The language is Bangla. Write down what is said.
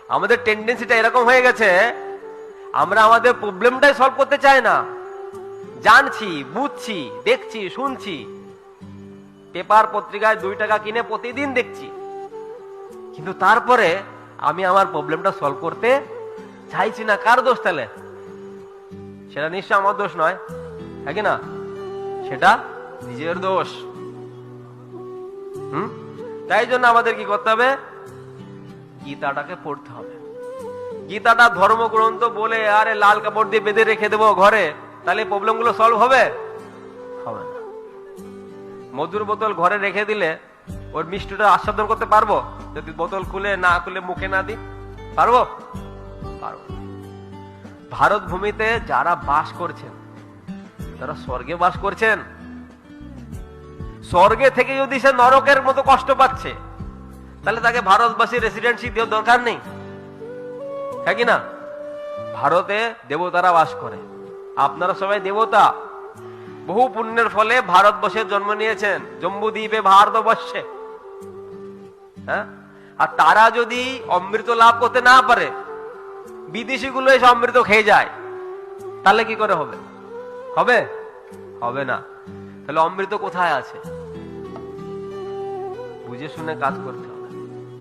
আমাদের টেন্ডেন্সিটা এরকম হয়ে গেছে, আমরা আমাদের প্রবলেমটাই সলভ করতে চাই না। জানছি, বুঝছি, দেখছি, শুনছি, পেপার পত্রিকায় 2 টাকা কিনে প্রতিদিন দেখছি, কিন্তু তারপরে আমি আমার প্রবলেমটা সলভ করতে চাইছি না। কার দোষ তাহলে? সেটা নিশ্চয় আমার দোষ নয়, হ্যাঁ কি না? সেটা নিজের দোষ। তাই জন্য আমাদের কি করতে হবে? গীতাটাকে পড়তে হবে। গীতাটা ধর্মগ্রন্থ বলে আরে লাল কাপড় দিয়ে বেঁধে রেখে দেবো ঘরে, তাহলে প্রবলেম গুলো সলভ হবে? হবে না। মধুর বোতল ঘরে রেখে দিলে ওর মিষ্টিটা আস্বাদন করতে পারবো যদি বোতল খুলে না খুলে মুখে না দিই? পারবো? পারবো। ভারত ভূমিতে যারা বাস করছেন তারা স্বর্গে বাস করছেন। স্বর্গে থেকে যদি সে নরকের মতো কষ্ট পাচ্ছে, তাহলে তাকে ভারতবাসী রেসিডেন্সি দেওয়ার দরকার নেই, হ্যাঁ কি না? ভারতে দেবতারা বাস করে, আপনারা সবাই দেবতা। বহু পুণ্যের ফলে ভারতবর্ষে জন্ম নিয়েছেন, জম্বুদ্বীপে, ভারতবর্ষে। হ্যাঁ, আর তারা যদি অমৃত লাভ করতে না পারে, বিদেশি গুলো এসে অমৃত খেয়ে যায়, তাহলে কি করে হবে? হবে? হবে না। তাহলে অমৃত কোথায় আছে? বুঝে শুনে কাজ করতে হবে।